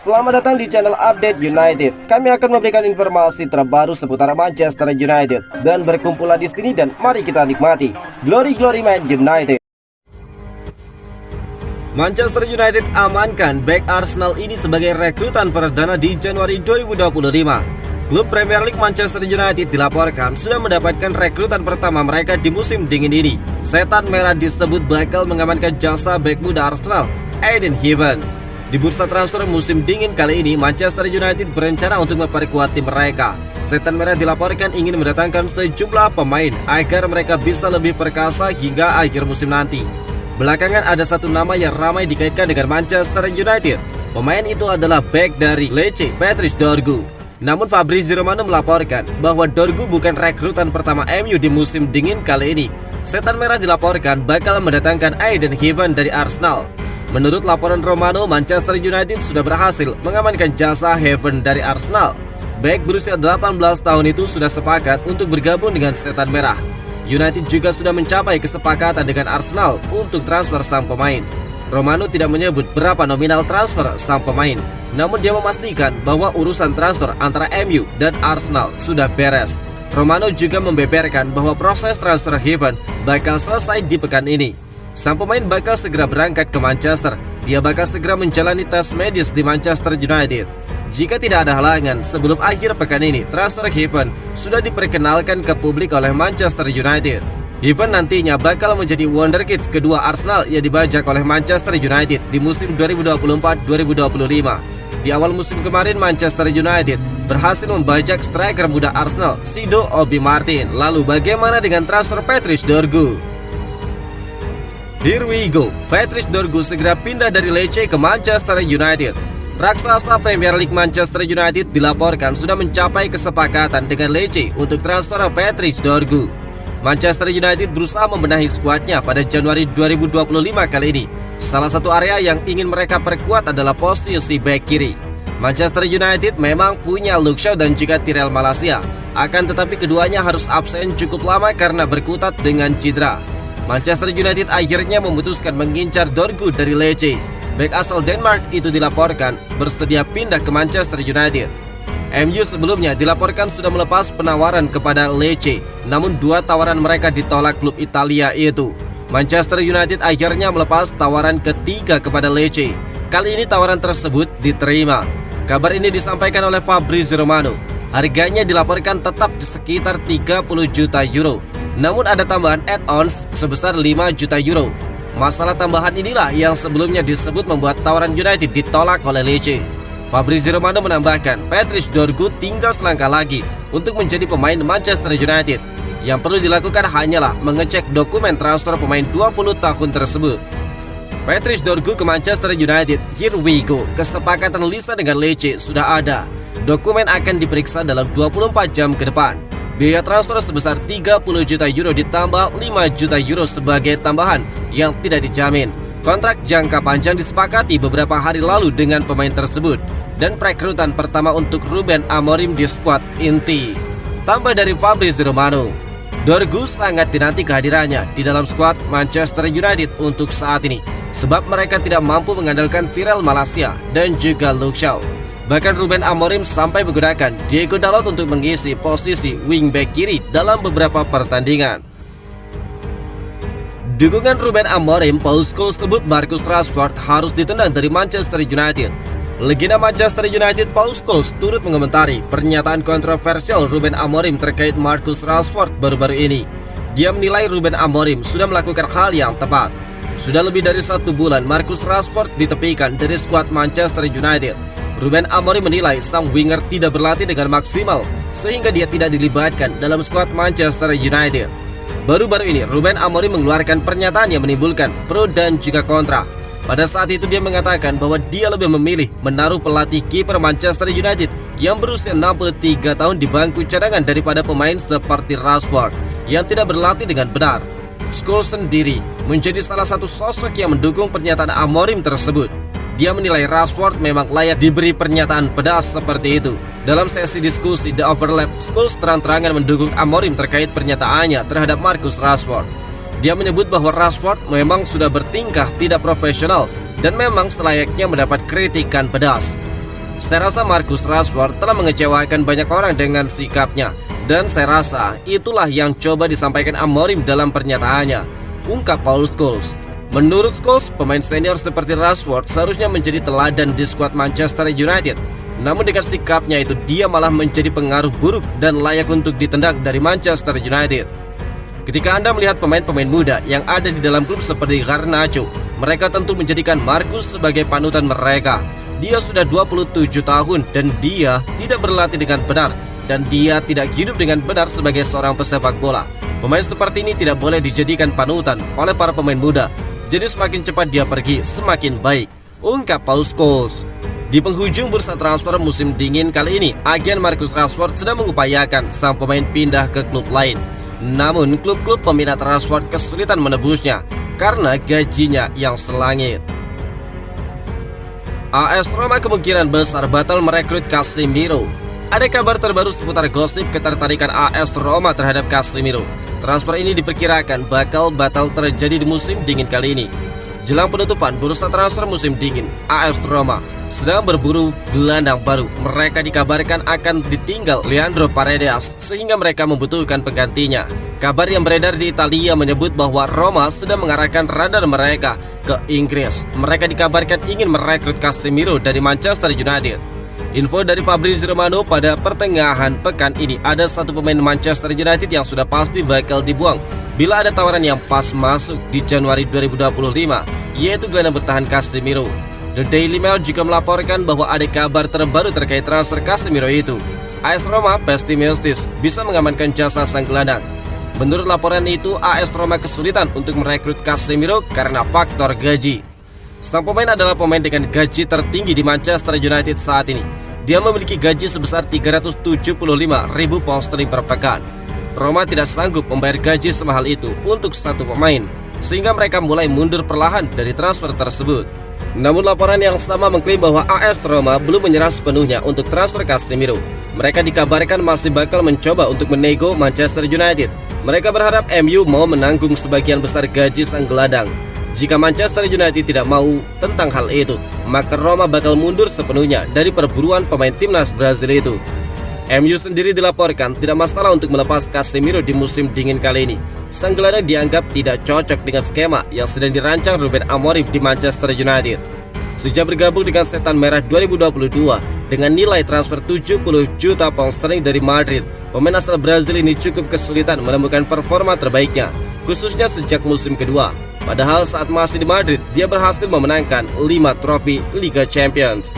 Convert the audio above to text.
Selamat datang di channel Update United. Kami akan memberikan informasi terbaru seputar Manchester United. Dan berkumpullah di sini dan mari kita nikmati Glory Man United. Manchester United amankan bek Arsenal ini sebagai rekrutan perdana di Januari 2025. Klub Premier League Manchester United dilaporkan sudah mendapatkan rekrutan pertama mereka di musim dingin ini. Setan Merah disebut bakal mengamankan jasa bek muda Arsenal, Aiden Heaven. Di bursa transfer musim dingin kali ini, Manchester United berencana untuk memperkuat tim mereka. Setan Merah dilaporkan ingin mendatangkan sejumlah pemain agar mereka bisa lebih perkasa hingga akhir musim nanti. Belakangan ada satu nama yang ramai dikaitkan dengan Manchester United. Pemain itu adalah bek dari Lecce, Patrice Dorgu. Namun Fabrizio Romano melaporkan bahwa Dorgu bukan rekrutan pertama MU di musim dingin kali ini. Setan Merah dilaporkan bakal mendatangkan Aiden Heaven dari Arsenal. Menurut laporan Romano, Manchester United sudah berhasil mengamankan jasa Heaven dari Arsenal. Bek berusia 18 tahun itu sudah sepakat untuk bergabung dengan Setan Merah. United juga sudah mencapai kesepakatan dengan Arsenal untuk transfer sang pemain. Romano tidak menyebut berapa nominal transfer sang pemain, namun dia memastikan bahwa urusan transfer antara MU dan Arsenal sudah beres. Romano juga membeberkan bahwa proses transfer Heaven bakal selesai di pekan ini. Sang pemain bakal segera berangkat ke Manchester. Dia bakal segera menjalani tes medis di Manchester United. Jika tidak ada halangan, sebelum akhir pekan ini, transfer Heaven sudah diperkenalkan ke publik oleh Manchester United. Heaven nantinya bakal menjadi wonderkid kedua Arsenal yang dibajak oleh Manchester United di musim 2024-2025. Di awal musim kemarin, Manchester United berhasil membajak striker muda Arsenal, Sido Obi Martin. Lalu bagaimana dengan transfer Patrice Dorgu? Here we go. Patrice Dorgu segera pindah dari Lecce ke Manchester United. Raksasa Premier League Manchester United dilaporkan sudah mencapai kesepakatan dengan Lecce untuk transfer Patrice Dorgu. Manchester United berusaha membenahi skuadnya pada Januari 2025 kali ini. Salah satu area yang ingin mereka perkuat adalah posisi bek kiri. Manchester United memang punya Luke Shaw dan juga Tyrell Malacia. Akan tetapi keduanya harus absen cukup lama karena berkutat dengan cedera. Manchester United akhirnya memutuskan mengincar Dorgu dari Lecce. Bek asal Denmark itu dilaporkan bersedia pindah ke Manchester United. MU sebelumnya dilaporkan sudah melepas penawaran kepada Lecce, namun dua tawaran mereka ditolak klub Italia itu. Manchester United akhirnya melepas tawaran ketiga kepada Lecce. Kali ini tawaran tersebut diterima. Kabar ini disampaikan oleh Fabrizio Romano. Harganya dilaporkan tetap di sekitar 30 juta euro. Namun ada tambahan add-ons sebesar 5 juta euro. Masalah tambahan inilah yang sebelumnya disebut membuat tawaran United ditolak oleh Lecce. Fabrizio Romano menambahkan, Patrice Dorgu tinggal selangkah lagi untuk menjadi pemain Manchester United. Yang perlu dilakukan hanyalah mengecek dokumen transfer pemain 20 tahun tersebut. Patrice Dorgu ke Manchester United, here we go. Kesepakatan lisan dengan Lecce sudah ada. Dokumen akan diperiksa dalam 24 jam ke depan. Biaya transfer sebesar 30 juta euro ditambah 5 juta euro sebagai tambahan yang tidak dijamin. Kontrak jangka panjang disepakati beberapa hari lalu dengan pemain tersebut. Dan perekrutan pertama untuk Ruben Amorim di skuad inti. Tambah dari Fabrizio Romano, Dorgu sangat dinanti kehadirannya di dalam skuad Manchester United untuk saat ini, sebab mereka tidak mampu mengandalkan Tyrell Malacia dan juga Luke Shaw. Bahkan Ruben Amorim sampai menggunakan Diego Dalot untuk mengisi posisi wingback kiri dalam beberapa pertandingan. Dukungan Ruben Amorim, Paul Scholes sebut Marcus Rashford harus ditendang dari Manchester United. Legenda Manchester United Paul Scholes turut mengomentari pernyataan kontroversial Ruben Amorim terkait Marcus Rashford baru-baru ini. Dia menilai Ruben Amorim sudah melakukan hal yang tepat. Sudah lebih dari 1 bulan Marcus Rashford ditepikan dari skuad Manchester United. Ruben Amorim menilai sang winger tidak berlatih dengan maksimal sehingga dia tidak dilibatkan dalam skuad Manchester United. Baru-baru ini Ruben Amorim mengeluarkan pernyataan yang menimbulkan pro dan juga kontra. Pada saat itu dia mengatakan bahwa dia lebih memilih menaruh pelatih kiper Manchester United yang berusia 63 tahun di bangku cadangan daripada pemain seperti Rashford yang tidak berlatih dengan benar. Scholes sendiri menjadi salah satu sosok yang mendukung pernyataan Amorim tersebut. Dia menilai Rashford memang layak diberi pernyataan pedas seperti itu. Dalam sesi diskusi The Overlap, Scholes terang-terangan mendukung Amorim terkait pernyataannya terhadap Marcus Rashford. Dia menyebut bahwa Rashford memang sudah bertingkah tidak profesional dan memang selayaknya mendapat kritikan pedas. Saya rasa Marcus Rashford telah mengecewakan banyak orang dengan sikapnya, dan saya rasa itulah yang coba disampaikan Amorim dalam pernyataannya, ungkap Paul Scholes. Menurut Scholes, pemain senior seperti Rashford seharusnya menjadi teladan di skuad Manchester United. Namun dengan sikapnya itu dia malah menjadi pengaruh buruk dan layak untuk ditendang dari Manchester United. Ketika Anda melihat pemain-pemain muda yang ada di dalam klub seperti Garnacho, mereka tentu menjadikan Marcus sebagai panutan mereka. Dia sudah 27 tahun dan dia tidak berlatih dengan benar, dan dia tidak hidup dengan benar sebagai seorang pesepak bola. Pemain seperti ini tidak boleh dijadikan panutan oleh para pemain muda. Jadi semakin cepat dia pergi, semakin baik, ungkap Paul Scholes. Di penghujung bursa transfer musim dingin kali ini, agen Marcus Rashford sedang mengupayakan sang pemain pindah ke klub lain. Namun klub-klub peminat Rashford kesulitan menebusnya karena gajinya yang selangit. AS Roma kemungkinan besar batal merekrut Casemiro. Ada kabar terbaru seputar gosip ketertarikan AS Roma terhadap Casemiro. Transfer ini diperkirakan bakal batal terjadi di musim dingin kali ini. Jelang penutupan bursa transfer musim dingin, AS Roma sedang berburu gelandang baru. Mereka dikabarkan akan ditinggal Leandro Paredes sehingga mereka membutuhkan penggantinya. Kabar yang beredar di Italia menyebut bahwa Roma sedang mengarahkan radar mereka ke Inggris. Mereka dikabarkan ingin merekrut Casemiro dari Manchester United. Info dari Fabrizio Romano pada pertengahan pekan ini, ada satu pemain Manchester United yang sudah pasti bakal dibuang bila ada tawaran yang pas masuk di Januari 2025, yaitu gelandang bertahan Casemiro. The Daily Mail juga melaporkan bahwa ada kabar terbaru terkait transfer Casemiro itu. AS Roma pesimistis bisa mengamankan jasa sang gelandang. Menurut laporan itu, AS Roma kesulitan untuk merekrut Casemiro karena faktor gaji. Sang pemain adalah pemain dengan gaji tertinggi di Manchester United saat ini. Dia memiliki gaji sebesar 375.000 pound sterling per pekan. Roma tidak sanggup membayar gaji semahal itu untuk satu pemain, sehingga mereka mulai mundur perlahan dari transfer tersebut. Namun laporan yang sama mengklaim bahwa AS Roma belum menyerah sepenuhnya untuk transfer Casemiro. Mereka dikabarkan masih bakal mencoba untuk menego Manchester United. Mereka berharap MU mau menanggung sebagian besar gaji sang gelandang. Jika Manchester United tidak mau tentang hal itu, maka Roma bakal mundur sepenuhnya dari perburuan pemain timnas Brazil itu. MU sendiri dilaporkan tidak masalah untuk melepas Casemiro di musim dingin kali ini. Sang gelandang dianggap tidak cocok dengan skema yang sedang dirancang Ruben Amorim di Manchester United. Sejak bergabung dengan Setan Merah 2022 dengan nilai transfer 70 juta pound sterling dari Madrid, pemain asal Brazil ini cukup kesulitan menemukan performa terbaiknya, khususnya sejak musim kedua. Padahal saat masih di Madrid, dia berhasil memenangkan 5 trofi Liga Champions.